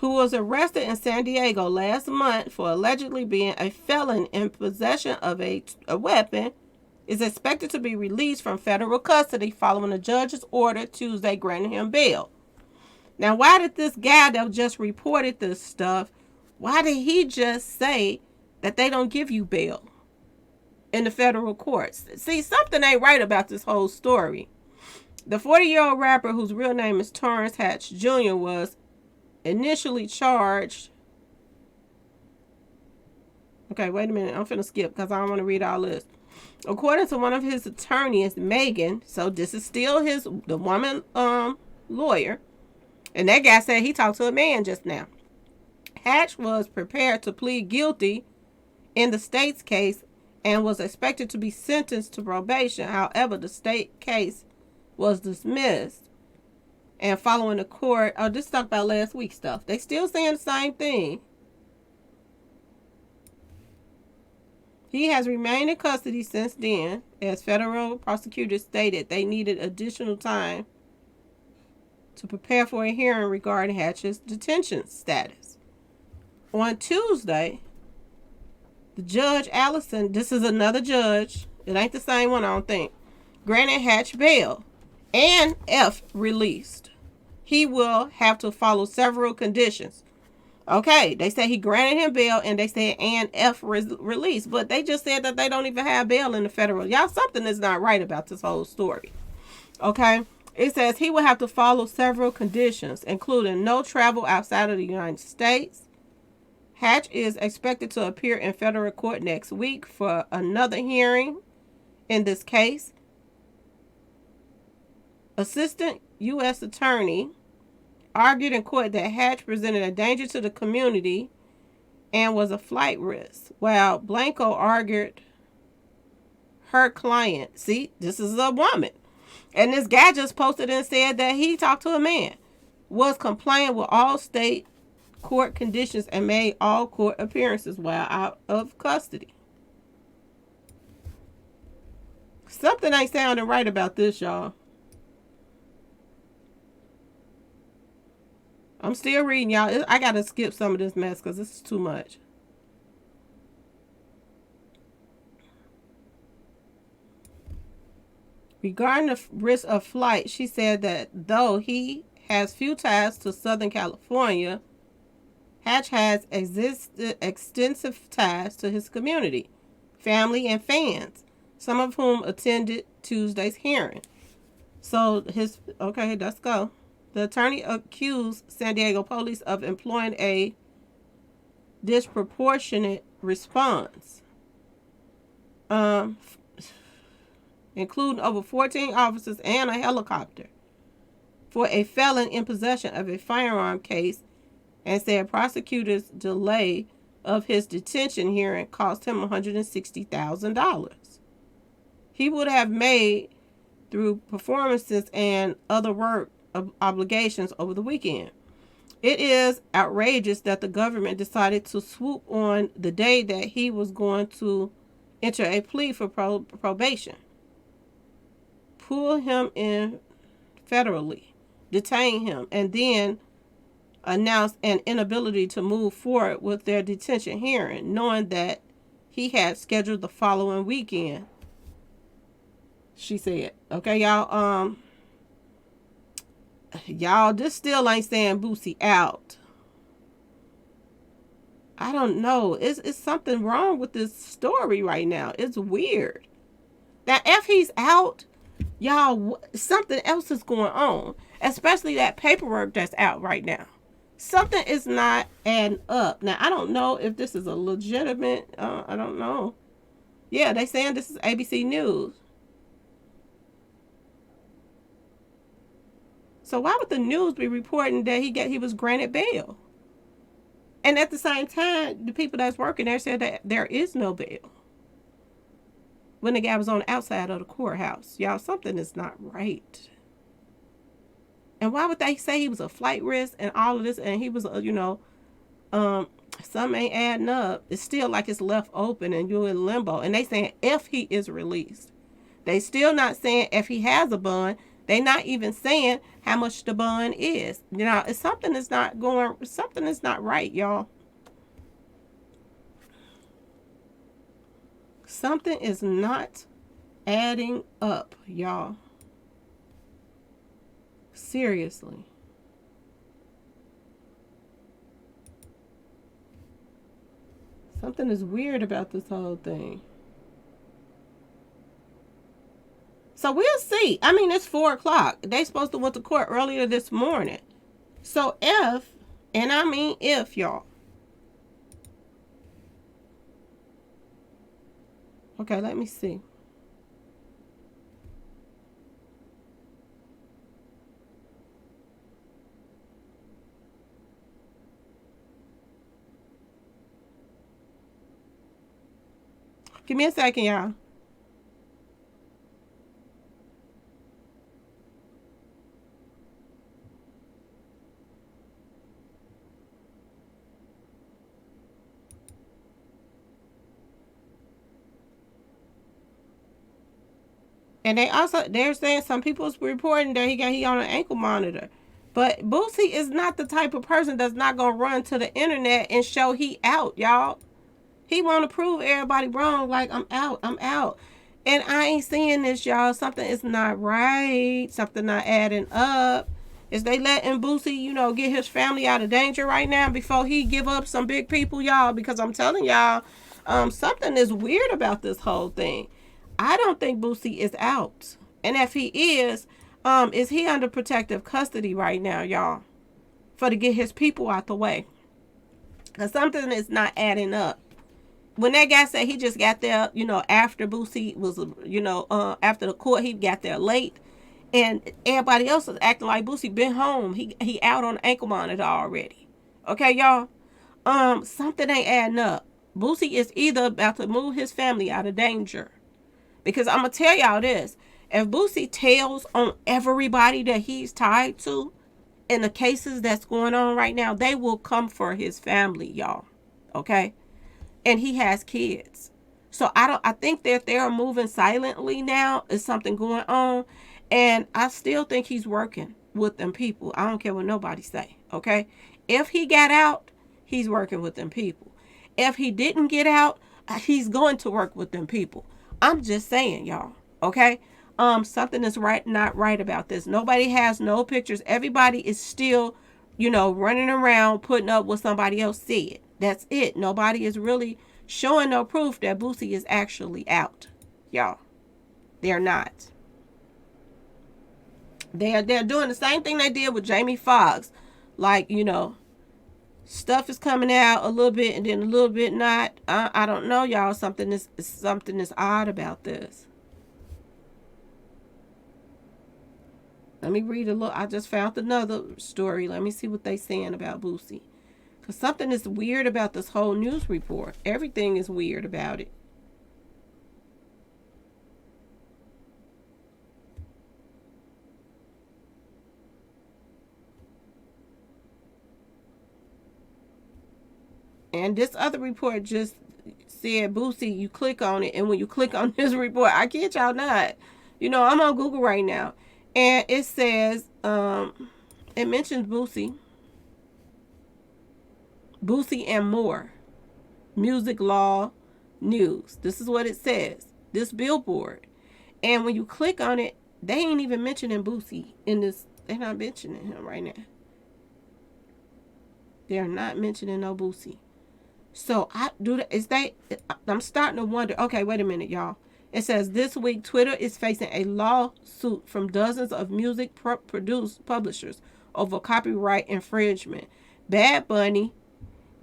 Who was arrested in San Diego last month for allegedly being a felon in possession of a weapon, is expected to be released from federal custody following a judge's order Tuesday granting him bail. Now, why did this guy that just reported this stuff, why did he just say that they don't give you bail in the federal courts? See, something ain't right about this whole story. The 40-year-old rapper, whose real name is Torrance Hatch Jr., was initially charged. Okay, wait a minute. I'm finna skip because I don't want to read all this. According to one of his attorneys, Megan, so this is still the woman lawyer, and that guy said he talked to a man just now. Hatch was prepared to plead guilty in the state's case and was expected to be sentenced to probation. However, the state case was dismissed. And following the court, this talk about last week's stuff. They still saying the same thing. He has remained in custody since then, as federal prosecutors stated they needed additional time to prepare for a hearing regarding Hatch's detention status. On Tuesday, the Judge Allison, this is another judge, it ain't the same one, I don't think, granted Hatch bail and F released. He will have to follow several conditions. Okay, they say he granted him bail and they said and F release, but they just said that they don't even have bail in the federal. Y'all, something is not right about this whole story. Okay, it says he will have to follow several conditions, including no travel outside of the United States. Hatch is expected to appear in federal court next week for another hearing in this case. Assistant U.S. Attorney argued in court that Hatch presented a danger to the community and was a flight risk, while Blanco argued her client. See, this is a woman. And this guy just posted and said that he talked to a man, was compliant with all state court conditions and made all court appearances while out of custody. Something ain't sounding right about this, y'all. I'm still reading, y'all. I got to skip some of this mess because this is too much. Regarding the risk of flight, she said that though he has few ties to Southern California, Hatch has extensive ties to his community, family, and fans, some of whom attended Tuesday's hearing. So okay, let's go. The attorney accused San Diego police of employing a disproportionate response, including over 14 officers and a helicopter, for a felon in possession of a firearm case, and said prosecutors' delay of his detention hearing cost him $160,000. He would have made through performances and other work obligations over the weekend. It is outrageous that the government decided to swoop on the day that he was going to enter a plea for probation, pull him in federally, detain him, and then announce an inability to move forward with their detention hearing, knowing that he had scheduled the following weekend, she said. Okay, y'all, this still ain't saying Boosie out. I don't know. It's something wrong with this story right now. It's weird. That if he's out, y'all, something else is going on. Especially that paperwork that's out right now. Something is not adding up. Now, I don't know if this is a legitimate, I don't know. Yeah, they saying this is ABC News. So why would the news be reporting that he was granted bail? And at the same time, the people that's working there said that there is no bail when the guy was on the outside of the courthouse. Y'all, something is not right. And why would they say he was a flight risk and all of this, and he was, um, some ain't adding up. It's still like it's left open and you're in limbo. And they saying if he is released. They still not saying if he has a bond. They not even saying how much the bond is. It's something that's not going, something is not right, y'all. Something is not adding up, y'all. Seriously. Something is weird about this whole thing. So we'll see. I mean, it's 4 o'clock. They supposed to went to court earlier this morning. So if, and I mean if, y'all. Okay, let me see. Give me a second, y'all. And they're saying some people's reporting that he on an ankle monitor. But Boosie is not the type of person that's not gonna run to the internet and show he out, y'all. He want to prove everybody wrong. Like, I'm out, I'm out. And I ain't seeing this, y'all. Something is not right. Something not adding up. Is they letting Boosie, get his family out of danger right now before he give up some big people, y'all? Because I'm telling y'all, something is weird about this whole thing. I don't think Boosie is out. And if he is he under protective custody right now, y'all? For to get his people out the way. Because something is not adding up. When that guy said he just got there, after Boosie was, after the court, he got there late. And everybody else is acting like Boosie been home. He out on the ankle monitor already. Okay, y'all? Something ain't adding up. Boosie is either about to move his family out of danger. Because I'm going to tell y'all this. If Boosie tells on everybody that he's tied to in the cases that's going on right now, they will come for his family, y'all. Okay? And he has kids. So I think that they're moving silently now. Is something going on. And I still think he's working with them people. I don't care what nobody say. Okay? If he got out, he's working with them people. If he didn't get out, he's going to work with them people. I'm just saying, y'all. Okay? Something is not right about this. Nobody has no pictures. Everybody is still, running around putting up what somebody else said. That's it. Nobody is really showing no proof that Boosie is actually out. Y'all. They're not. They're doing the same thing they did with Jamie Foxx. Like, stuff is coming out a little bit and then a little bit not. I don't know, y'all. Something is odd about this. Let me read a little. I just found another story. Let me see what they saying about Boosie. Because something is weird about this whole news report. Everything is weird about it. And this other report just said Boosie, you click on it. And when you click on this report, I kid y'all not. I'm on Google right now. And it says, it mentions Boosie and more. Music law news. This is what it says. This billboard. And when you click on it, they ain't even mentioning Boosie in this. They're not mentioning him right now. They're not mentioning no Boosie. So I'm starting to wonder. Okay, wait a minute, y'all. It says this week Twitter is facing a lawsuit from dozens of music publishers over copyright infringement. Bad Bunny,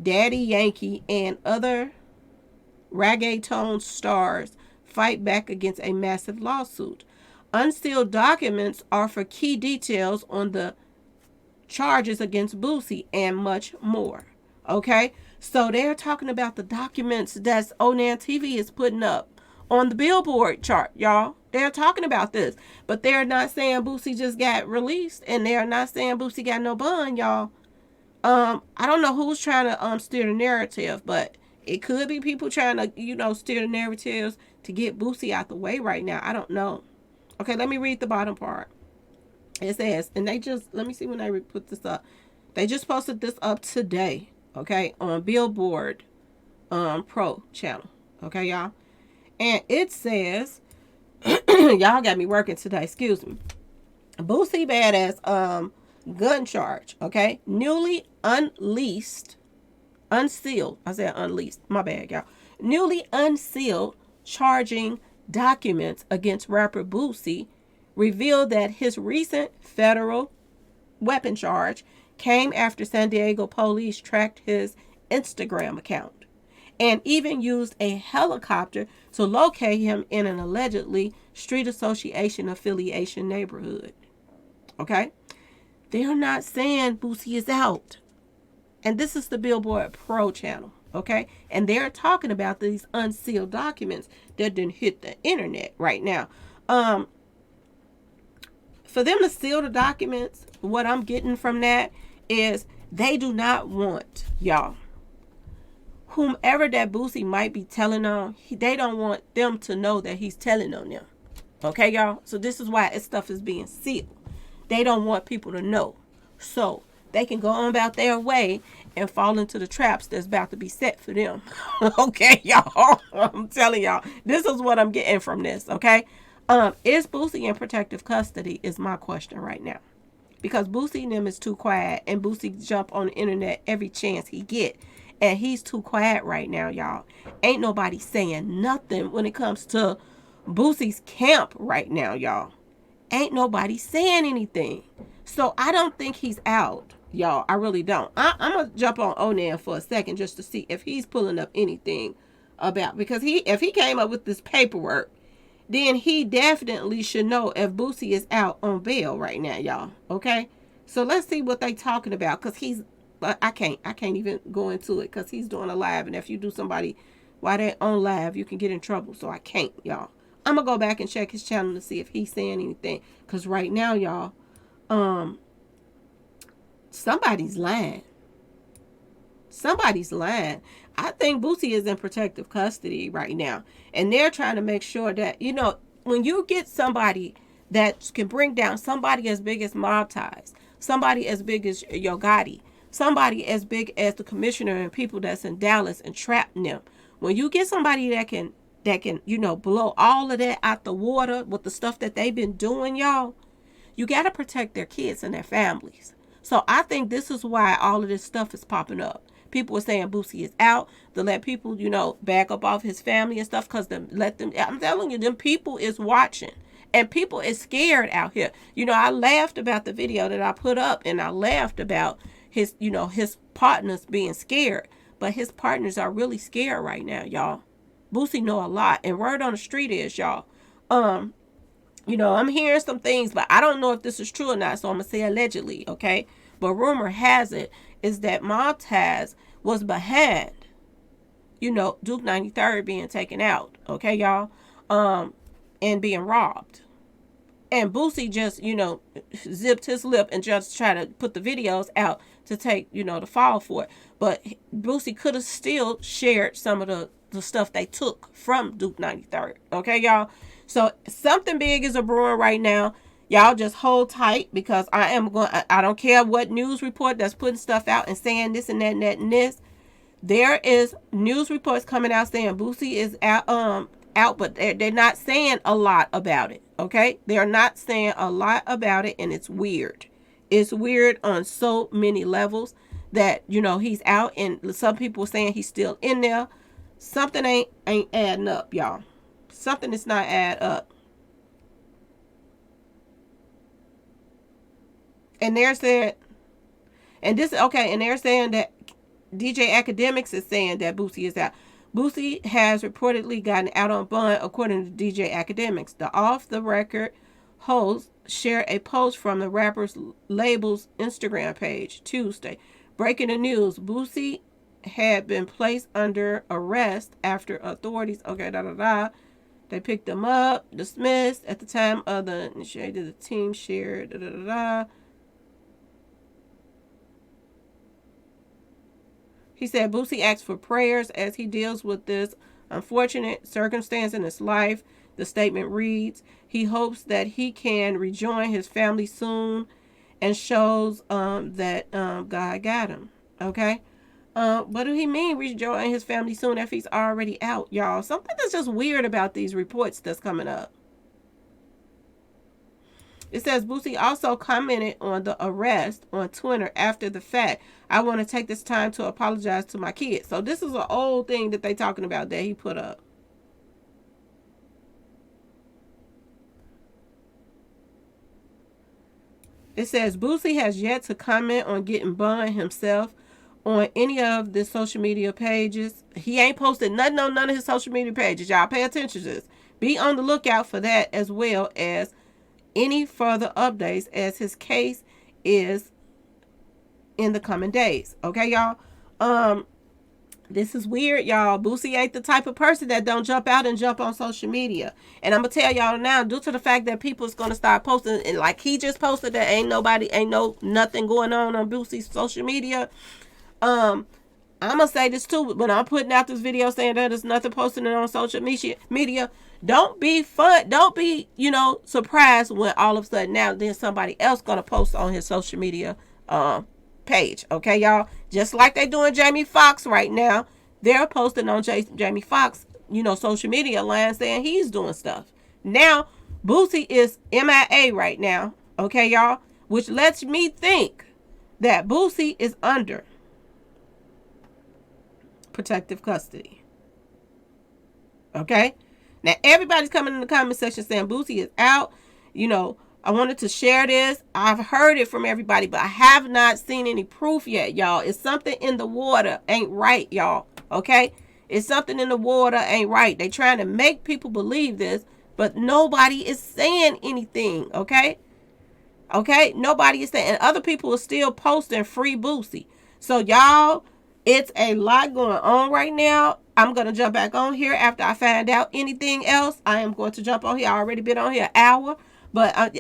Daddy Yankee, and other reggaeton stars fight back against a massive lawsuit. Unsealed documents are for key details on the charges against Boosie and much more. Okay? So they're talking about the documents that's Onan TV is putting up on the Billboard chart, y'all. They're talking about this, but they're not saying Boosie just got released, and they're not saying Boosie got no bond, y'all. I don't know who's trying to steer the narrative, but it could be people trying to, steer the narratives to get Boosie out the way right now. I don't know. Okay, let me read the bottom part. It says, and they just, let me see when they put this up. They just posted this up today, okay, on Billboard Pro channel. Okay, y'all. And it says, y'all got me working today, excuse me. Boosie Badass gun charge, okay? Newly unsealed. I said unleashed. My bad, y'all. Newly unsealed charging documents against rapper Boosie revealed that his recent federal weapon charge came after San Diego police tracked his Instagram account and even used a helicopter to locate him in an allegedly street association affiliation neighborhood. Okay? They're not saying Boosie is out. And this is the Billboard Pro channel. Okay? And they're talking about these unsealed documents that didn't hit the internet right now. For them to seal the documents, what I'm getting from that is they do not want, y'all, whomever that Boosie might be telling on, they don't want them to know that he's telling on them. Okay, y'all? So this is why this stuff is being sealed. They don't want people to know. So they can go on about their way and fall into the traps that's about to be set for them. Okay, y'all? I'm telling y'all. This is what I'm getting from this, okay? Is Boosie in protective custody is my question right now. Because Boosie and them is too quiet, and Boosie jump on the internet every chance he get. And he's too quiet right now, y'all. Ain't nobody saying nothing when it comes to Boosie's camp right now, y'all. Ain't nobody saying anything. So I don't think he's out, y'all. I really don't. I'm going to jump on Onan for a second just to see if he's pulling up anything about. Because if he came up with this paperwork, then he definitely should know if Boosie is out on bail right now, y'all. Okay? So let's see what they talking about. Because he's, I can't even go into it because he's doing a live. And if you do somebody while they're on live, you can get in trouble. So I can't, y'all. I'm going to go back and check his channel to see if he's saying anything. Because right now, y'all, somebody's lying. Somebody's lying. I think Boosie is in protective custody right now. And they're trying to make sure that, when you get somebody that can bring down somebody as big as Mob Ties, somebody as big as Yo Gotti, somebody as big as the commissioner and people that's in Dallas and trapping them. When you get somebody that can, blow all of that out the water with the stuff that they've been doing, y'all, you got to protect their kids and their families. So I think this is why all of this stuff is popping up. People are saying Boosie is out to let people, back up off his family and stuff because I'm telling you, them people is watching. And people is scared out here. I laughed about the video that I put up and I laughed about his partners being scared. But his partners are really scared right now, y'all. Boosie know a lot. And word on the street is, y'all, I'm hearing some things, but I don't know if this is true or not, so I'm going to say allegedly, okay? But rumor has it is that Mob Ties was behind, Duke 93rd being taken out, okay, y'all? And being robbed. And Boosie just, zipped his lip and just tried to put the videos out to take, the fall for it. But Boosie could have still shared some of the stuff they took from Duke 93rd, okay, y'all? So something big is a brewing right now. Y'all just hold tight because I don't care what news report that's putting stuff out and saying this and that and that and this. There is news reports coming out saying Boosie is out, but they're not saying a lot about it. Okay? They're not saying a lot about it, and it's weird. It's weird on so many levels that, he's out, and some people are saying he's still in there. Something ain't adding up, y'all. Something is not add up. And they're saying, and they're saying that DJ Academics is saying that Boosie is out. Boosie has reportedly gotten out on bond, according to DJ Academics. The off-the-record host shared a post from the rapper's label's Instagram page Tuesday. Breaking the news, Boosie had been placed under arrest after authorities, They picked him up, dismissed at the time of the initiated the team share. Da, da, da, da. He said Boosie asked for prayers as he deals with this unfortunate circumstance in his life. The statement reads, he hopes that he can rejoin his family soon and shows that God got him. Okay? What do he mean rejoin his family soon if he's already out, y'all? Something that's just weird about these reports that's coming up. It says Boosie also commented on the arrest on Twitter after the fact. I want to take this time to apologize to my kids. So this is an old thing that they talking about that he put up. It says Boosie has yet to comment on getting banned himself on any of the social media pages. He ain't posted nothing on none of his social media pages. Y'all pay attention to this. Be on the lookout for that, as well as any further updates as his case is in the coming days. Okay, y'all? This is weird, y'all. Boosie ain't the type of person that don't jump out and jump on social media. And I'm gonna tell y'all now, due to the fact that people's gonna start posting, and like he just posted that ain't nothing going on Boosie's social media. I'm gonna say this too. When I'm putting out this video saying that there's nothing posted on social media, don't be surprised when all of a sudden now then somebody else gonna post on his social media page. Okay, y'all? Just like they doing Jamie Foxx right now, they're posting on Jamie Foxx, social media line saying he's doing stuff. Now, Boosie is MIA right now. Okay, y'all? Which lets me think that Boosie is under protective custody. Okay? Now, everybody's coming in the comment section saying Boosie is out. I wanted to share this. I've heard it from everybody, but I have not seen any proof yet, y'all. It's something in the water ain't right, y'all. Okay? It's something in the water ain't right. They trying to make people believe this, but nobody is saying anything, okay? Okay? Nobody is saying, and other people are still posting free Boosie. So, y'all, it's a lot going on right now. I'm going to jump back on here after I find out anything else. I am going to jump on here. I already been on here an hour. But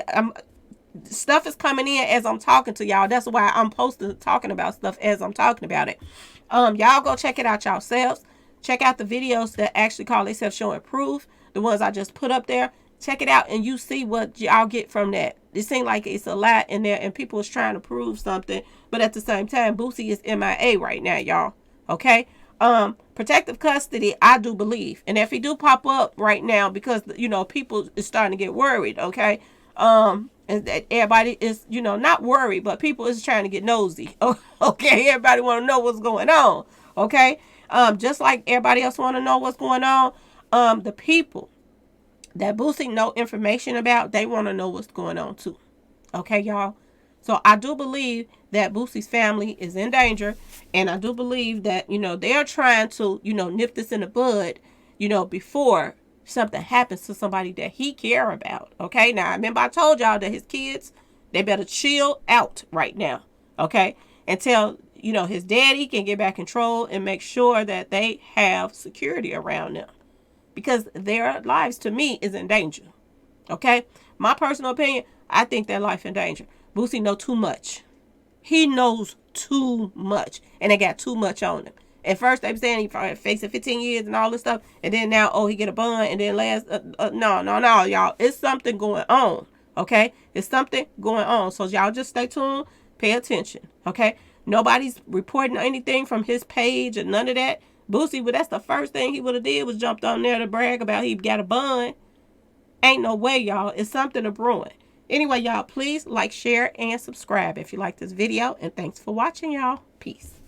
stuff is coming in as I'm talking to y'all. That's why I'm talking about stuff as I'm talking about it. Y'all go check it out yourselves. Check out the videos that actually call themselves showing proof. The ones I just put up there. Check it out and you see what y'all get from that. It seems like it's a lot in there and people is trying to prove something. But at the same time, Boosie is MIA right now, y'all. Okay? Protective custody, I do believe. And if he do pop up right now, because, people is starting to get worried, okay? And that everybody is, not worried, but people is trying to get nosy. Okay? Everybody want to know what's going on. Okay? Just like everybody else want to know what's going on, the people that Boosie know information about, they want to know what's going on too. Okay, y'all? So I do believe that Boosie's family is in danger. And I do believe that, they're trying to, nip this in the bud, before something happens to somebody that he care about. Okay. Now, remember I told y'all that his kids, they better chill out right now. Okay. Until, his daddy can get back control and make sure that they have security around them. Because their lives, to me, is in danger. Okay. My personal opinion, I think their life in danger. Boosie know too much. He knows too much. And they got too much on him. At first, they were saying he facing 15 years and all this stuff. And then now, he get a bond. And then no, y'all. It's something going on. Okay? It's something going on. So, y'all just stay tuned. Pay attention. Okay? Nobody's reporting anything from his page or none of that. Boosie, well, that's the first thing he would have did was jumped on there to brag about he got a bond. Ain't no way, y'all. It's something to brewing. Anyway, y'all, please like, share, and subscribe if you like this video. And thanks for watching, y'all. Peace.